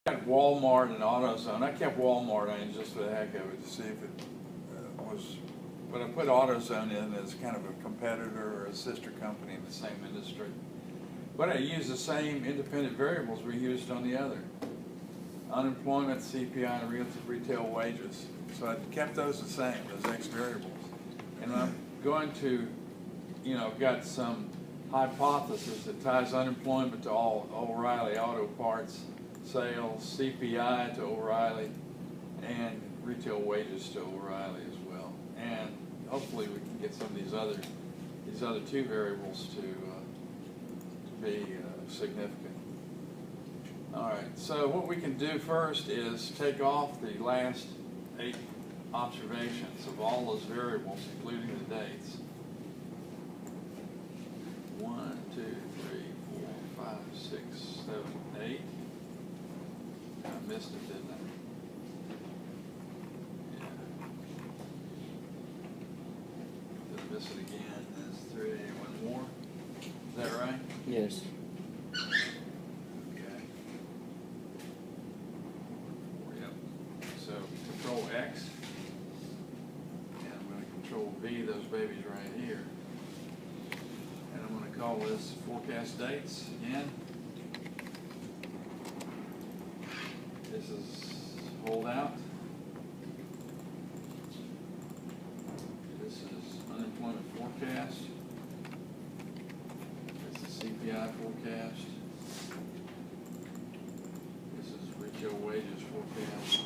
At Walmart and AutoZone, I kept Walmart on just for the heck of it to see if it was, but I put AutoZone in as kind of a competitor or a sister company in the same industry. But I used the same independent variables we used on the other. Unemployment, CPI, and retail wages. So I kept those the same, those X variables. And I'm going to, I've got some hypothesis that ties unemployment to all O'Reilly Auto Parts sales, CPI to O'Reilly, and retail wages to O'Reilly as well. And hopefully we can get some of these other two variables to be significant. All right, so what we can do first is take off the last 8 observations of all those variables, including the dates. 1, 2, 3, 4, 5, 6, 7, 8. I missed it, didn't I? Yeah. Did I miss it again? That's 3, 1 more. Is that right? Yes. Okay. 4, yep. So Control X, and I'm going to Control V those babies right here. And I'm going to call this forecast dates again. This is hold out. This is unemployment forecast. This is CPI forecast. This is retail wages forecast.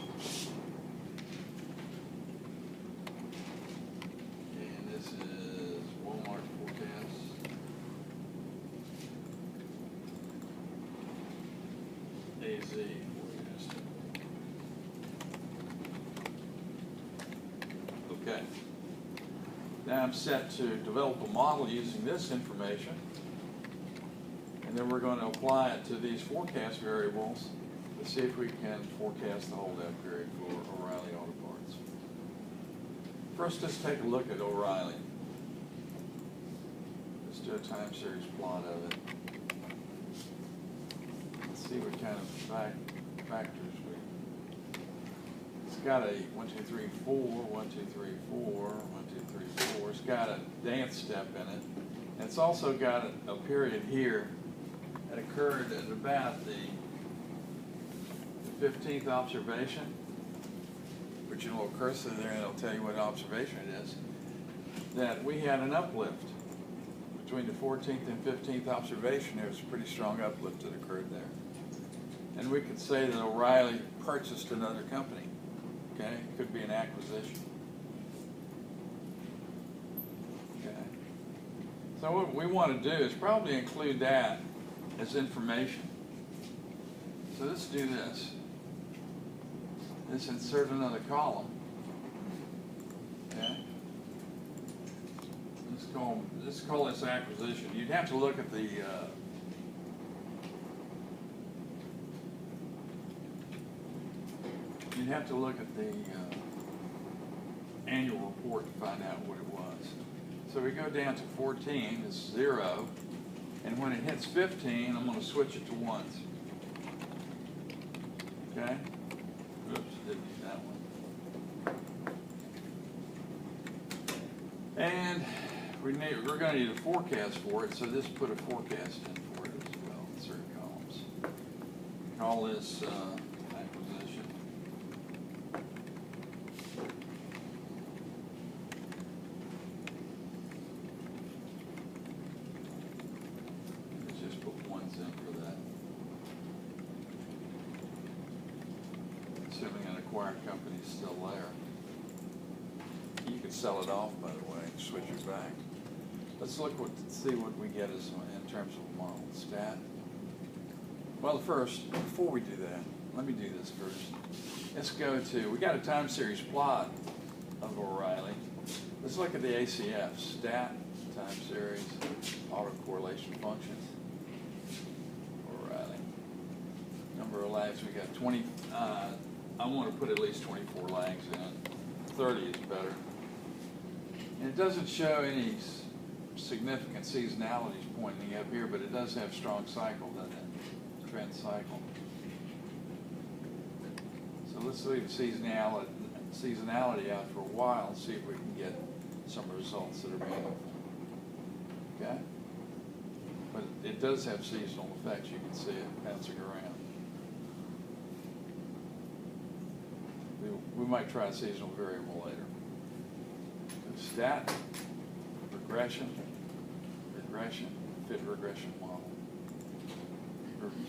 And this is Walmart forecast. AZ forecast. Okay. Now I'm set to develop a model using this information, and then we're going to apply it to these forecast variables to see if we can forecast the holdout period for O'Reilly Auto Parts. First, let's take a look at O'Reilly. Let's do a time series plot of it. Let's see what kind of factors we. It's got a 1, 2, 3, 4, 1, 2, 3, 4, 1, 2, 3, 4. It's got a dance step in it. And it's also got a period here that occurred at about the 15th observation. Put your little cursor there and it'll tell you what observation it is. That we had an uplift. Between the 14th and 15th observation, there was a pretty strong uplift that occurred there. And we could say that O'Reilly purchased another company. Okay, it could be an acquisition. Okay. So what we want to do is probably include that as information. So let's do this. Let's insert another column. Okay. Let's call this acquisition. You'd have to look at the annual report to find out what it was. So we go down to 14, it's 0, and when it hits 15, I'm going to switch it to 1s. Okay? Oops, didn't need that one. And we're going to need a forecast for it, so just put a forecast in for it as well, insert columns. Call this acquisition. Let's just put 1s in for that. Assuming an acquired company is still there. You could sell it off, by the way, and switch it back. Let's see what we get as in terms of model stat. Well, first, before we do that, let me do this first. Let's go to, we got a time series plot of O'Reilly. Let's look at the ACF, stat, time series, autocorrelation functions. O'Reilly. Number of lags, we got 20, I want to put at least 24 lags in. 30 is better. And it doesn't show any significant seasonalities pointing up here, but it does have strong cycle, doesn't it? Trend cycle. let's leave seasonality out for a while and see if we can get some results that are meaningful. Okay? But it does have seasonal effects. You can see it bouncing around. We might try a seasonal variable later. Stat, regression, fit regression model.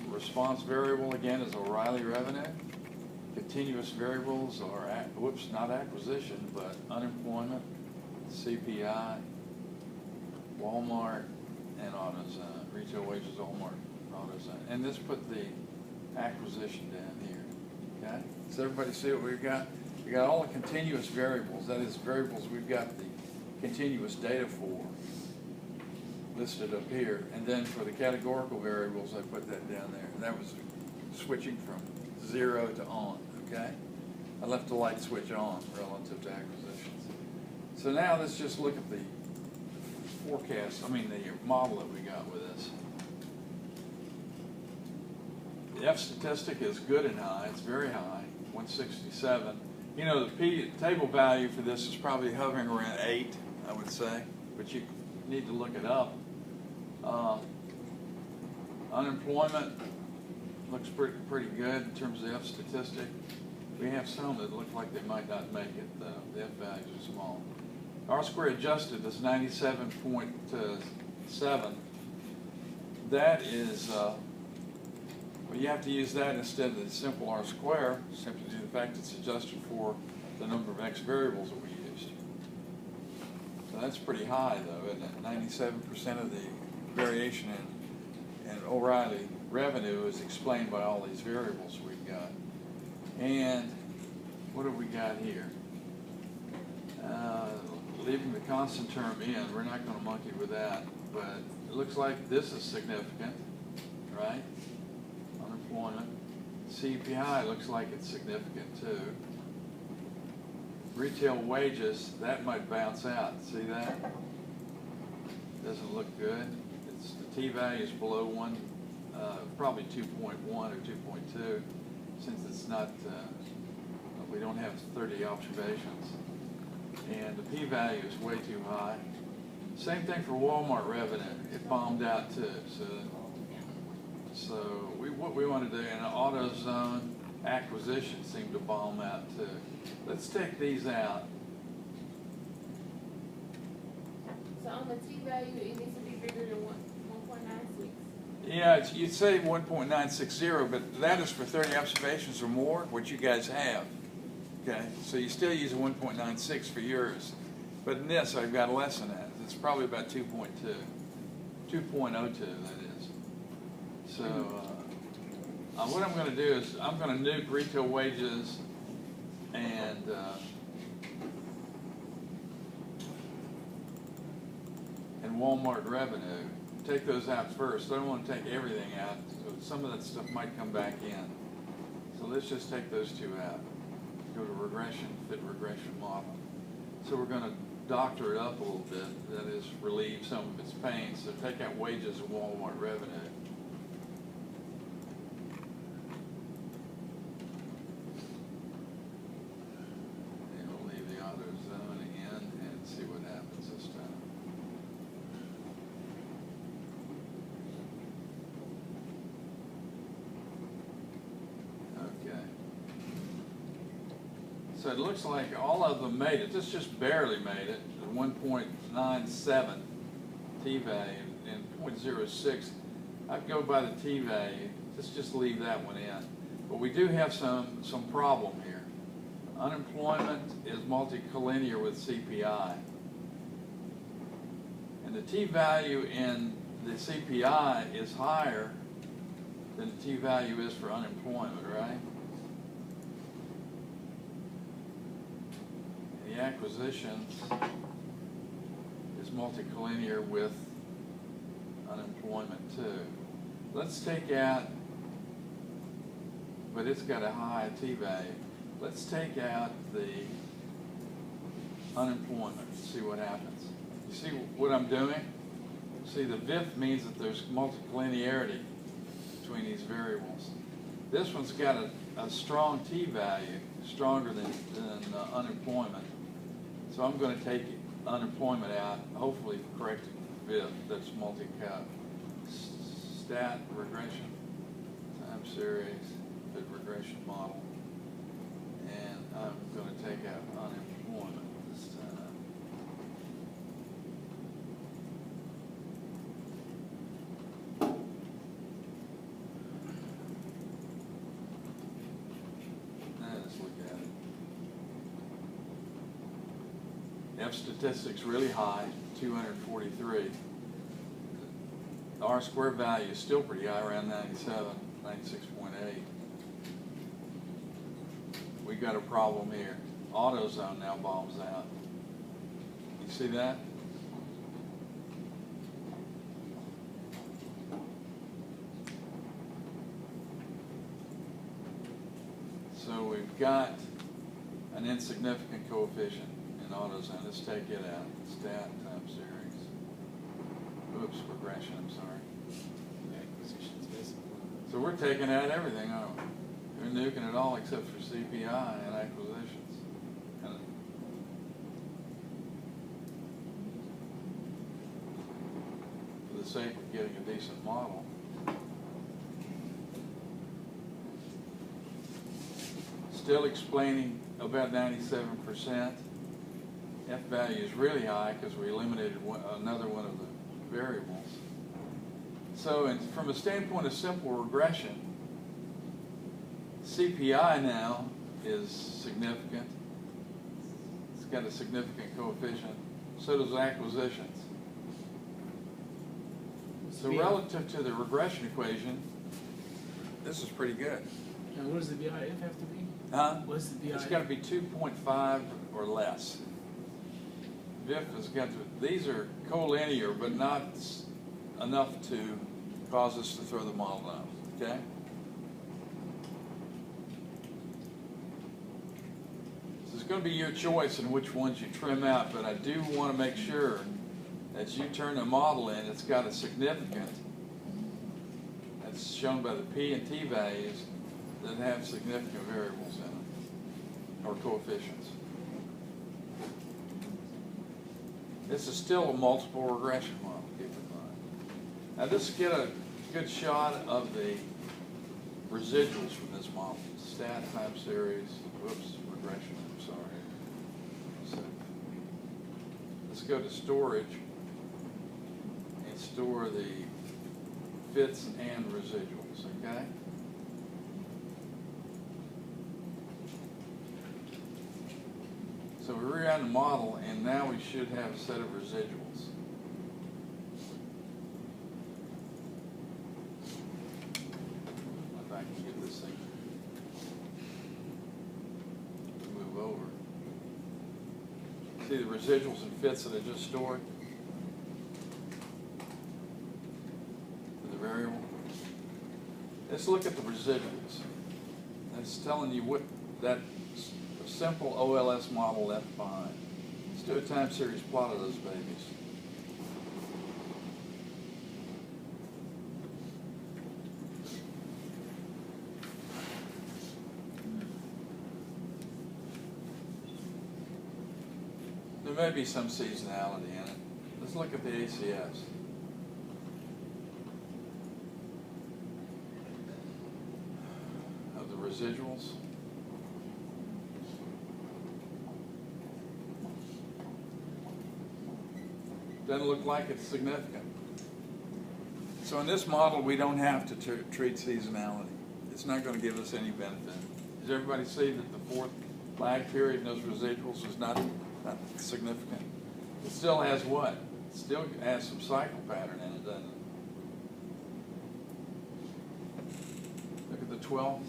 Response variable, again, is O'Reilly revenue. Continuous variables are, not acquisition, but unemployment, CPI, Walmart, and AutoZone. Retail wages, Walmart, AutoZone. And this put the acquisition down here, okay? Does everybody see what we've got? We got all the continuous variables, that is variables we've got the continuous data for listed up here. And then for the categorical variables, I put that down there. And that was switching from 0 to on, okay? I left the light switch on relative to acquisitions. So now let's just look at the forecast, the model that we got with this. The F statistic is good and high, it's very high, 167. You know, the table value for this is probably hovering around 8, I would say, but you need to look it up. Unemployment looks pretty good in terms of the F statistic. We have some that look like they might not make it, though. The F values are small. R-square adjusted is 97.7. That is, well, you have to use that instead of the simple R-square, simply due to the fact it's adjusted for the number of X variables that we used. So that's pretty high, though, isn't it? 97% of the variation in O'Reilly revenue is explained by all these variables we've got. And what have we got here? Leaving the constant term in, we're not going to monkey with that, but it looks like this is significant, right? Unemployment. CPI looks like it's significant too. Retail wages, that might bounce out. See that? Doesn't look good. The t-value is below 1, probably 2.1 or 2.2, since it's not, we don't have 30 observations. And the p-value is way too high. Same thing for Walmart revenue. It bombed out too. So what we want to do, and AutoZone acquisition seemed to bomb out too. Let's take these out. So on the t-value, it needs to be bigger than 1.96? Yeah, you'd say 1.960, but that is for 30 observations or more, which you guys have. Okay, so you still use a 1.96 for yours. But in this, I've got less than that. It's probably about 2.2. 2.02, that is. So what I'm going to do is I'm going to nuke retail wages and Walmart revenue. Take those out first. I don't want to take everything out. So some of that stuff might come back in. So let's just take those two out. Go to regression, fit regression model. So we're going to doctor it up a little bit, that is, relieve some of its pain. So take out wages and Walmart revenue. And we'll leave the AutoZone in and see what happens this time. Okay. So it looks like all of them made it. This just barely made it. 1.97 t-value and 0.06. I'd go by the t-value. Let's just leave that one in. But we do have some problem here. Unemployment is multicollinear with CPI. And the t-value in the CPI is higher than the t-value is for unemployment, right? The acquisition is multicollinear with unemployment too. Let's take out, but it's got a high t-value. Let's take out the unemployment and see what happens. You see what I'm doing? See, the VIF means that there's multicollinearity between these variables. This one's got a a strong T-value, stronger than unemployment. So I'm gonna take unemployment out, hopefully correct VIF, that's multi-cut. Stat regression, time series, fit regression model. And I'm gonna take out unemployment this time. Let's look at it. F statistics really high, 243. The R squared value is still pretty high, around 97, 96.8. We got a problem here. AutoZone now bombs out. You see that? So we've got an insignificant coefficient in AutoZone. Let's take it out. Stat time series. Oops, regression, I'm sorry. Acquisitions, basically. So we're taking out everything, aren't we? We're nuking it all except for CPI and acquisitions. And for the sake of getting a decent model. Still explaining about 97%. F value is really high because we eliminated another one of the variables. So from a standpoint of simple regression, CPI now is significant. It's got a significant coefficient. So does acquisitions. So relative to the regression equation, this is pretty good. And what does the BIF have to be? Huh? What's the BIF? It's got to be 2.5 or less. VIF has got to, these are collinear, but not enough to cause us to throw the model out, okay? So it's going to be your choice in which ones you trim out, but I do want to make sure that you turn the model in, it's got a significant, that's shown by the P and T values that have significant variables in them, or coefficients. This is still a multiple regression model, keep in mind. Now let's get a good shot of the residuals from this model. Stat time series, whoops, regression, I'm sorry. So let's go to storage and store the fits and residuals, okay? So we reran the model, and now we should have a set of residuals. If I can get this thing to move over. See the residuals and fits that I just stored? For the variable. Let's look at the residuals. That's telling you what that simple OLS model left behind. Let's do a time series plot of those babies. There may be some seasonality in it. Let's look at the ACS. Of the residuals. Doesn't look like it's significant. So in this model, we don't have to treat seasonality. It's not going to give us any benefit. Does everybody see that the fourth lag period in those residuals is not significant? It still has what? It still has some cycle pattern in it, doesn't it? Look at the 12th.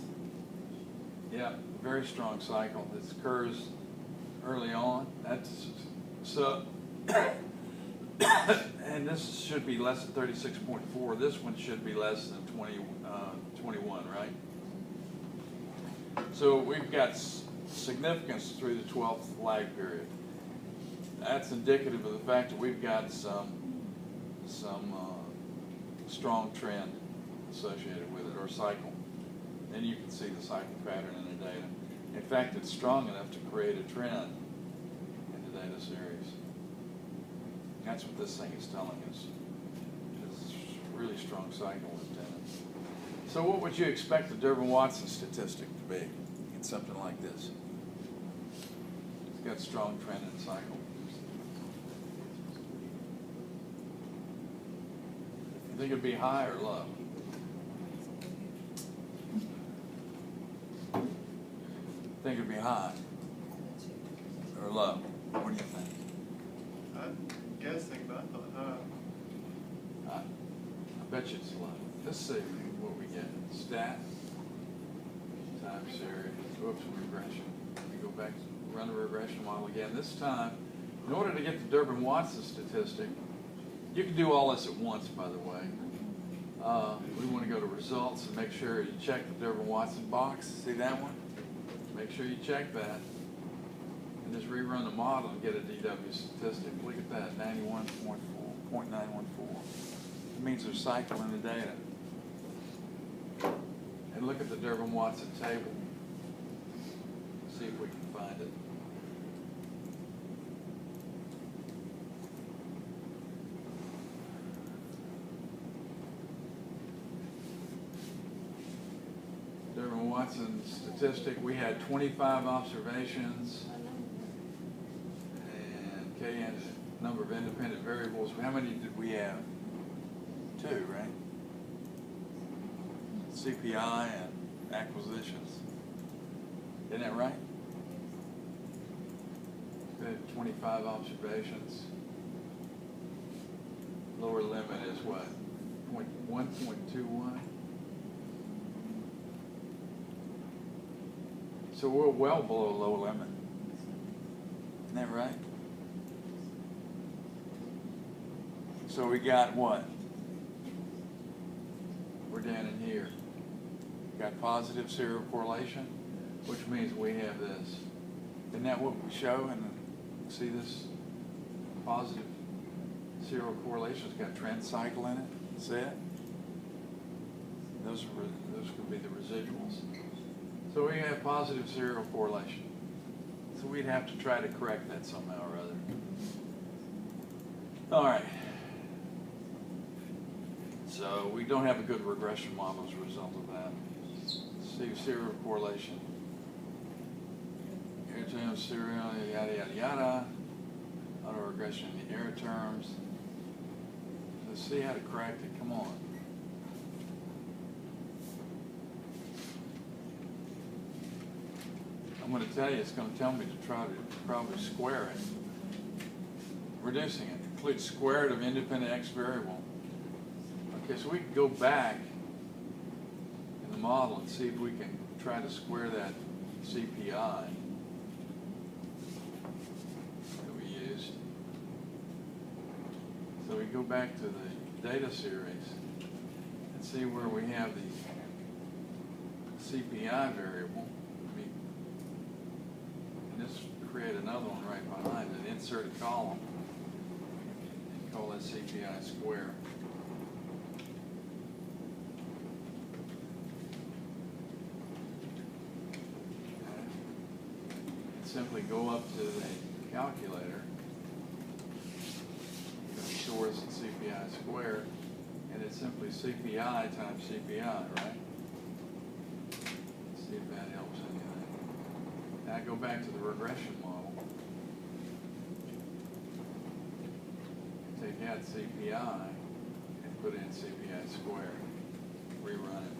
Yeah, very strong cycle. This occurs early on. That's so. And this should be less than 36.4. This one should be less than 21, right? So we've got significance through the 12th lag period. That's indicative of the fact that we've got some strong trend associated with it, or cycle. then you can see the cycle pattern in the data. In fact, it's strong enough to create a trend in the data series. That's what this thing is telling us. It's a really strong cycle, Lieutenant. So what would you expect the Durbin-Watson statistic to be in something like this? It's got strong trend and cycle. You think it'd be high or low? Think it'd be high or low? What do you think? I'm guessing, but I thought high. I bet you it's low. Let's see what we get. Stat, time series, whoops, regression. We go back, run the regression model again. This time, in order to get the Durbin-Watson statistic, you can do all this at once, by the way. We want to go to results and make sure you check the Durbin-Watson box. See that one? Make sure you check that. And just rerun the model and get a DW statistic. Look at that, 91.914. It means there's cycle in the data. And look at the Durbin-Watson table. See if we can find it. Durbin-Watson statistic, we had 25 observations and K number of independent variables. How many did we have? 2, right? CPI and acquisitions. Isn't that right? We had 25 observations. Lower limit is what? 1.21? So we're well below low limit. Isn't that right? So we got what? We're down in here. Got positive serial correlation, which means we have this. Isn't that what we show? And see this positive serial correlation? It's got a trend cycle in it. See it? Those could be the residuals. So we have positive serial correlation. So we'd have to try to correct that somehow or other. All right. So we don't have a good regression model as a result of that. See serial correlation. Error terms, serial, yada, yada, yada. Auto regression in the error terms. Let's see how to correct it. Come on. I'm going to tell you, it's going to tell me to try to probably square it. Reducing it includes square root of independent x variable. Okay, so we can go back in the model and see if we can try to square that CPI that we used. So we go back to the data series and see where we have the CPI variable. And just create another one right behind it, insert a column, and call that CPI square. Simply go up to the calculator, source and CPI squared, and it's simply CPI times CPI, right? See if that helps anything. Now go back to the regression model. Take out CPI and put in CPI squared. Rerun it.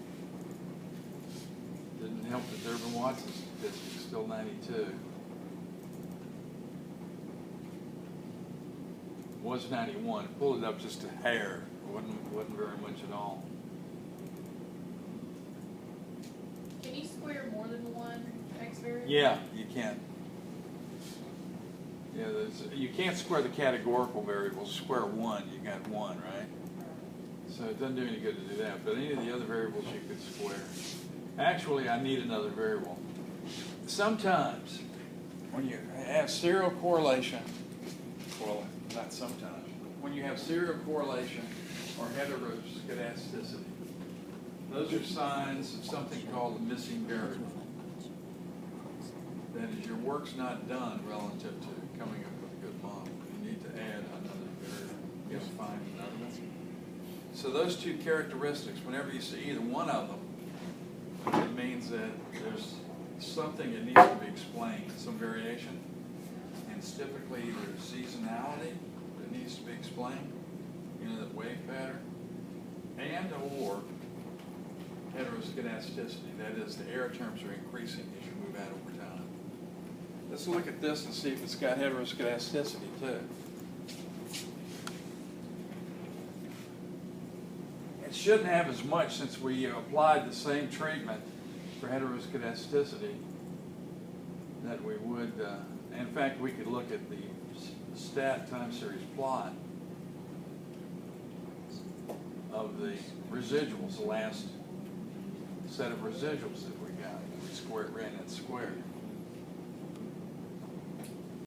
Didn't help the Durbin-Watson statistics, still 92. Was 91. Pulled it up just a hair. Wasn't very much at all. Can you square more than one x variable? Yeah, you can. Yeah, you can't square the categorical variables. Square one, you got one, right? So it doesn't do any good to do that. But any of the other variables you could square. Actually, I need another variable. Sometimes, when you have serial correlation, well, not sometimes, when you have serial correlation or heteroscedasticity, Those are signs of something called a missing variable. That is, your work's not done relative to coming up with a good model. You need to add another variable. You have to find another one. So those two characteristics, whenever you see either one of them, it means that there's something that needs to be explained, some variation. And it's typically either seasonality that needs to be explained, you know, that wave pattern, and or heteroskedasticity. That is, the error terms are increasing as you move out over time. Let's look at this and see if it's got heteroskedasticity too. It shouldn't have as much since we applied the same treatment for heteroskedasticity that we would, in fact, we could look at the stat time series plot of the residuals, the last set of residuals that we got. We ran that square.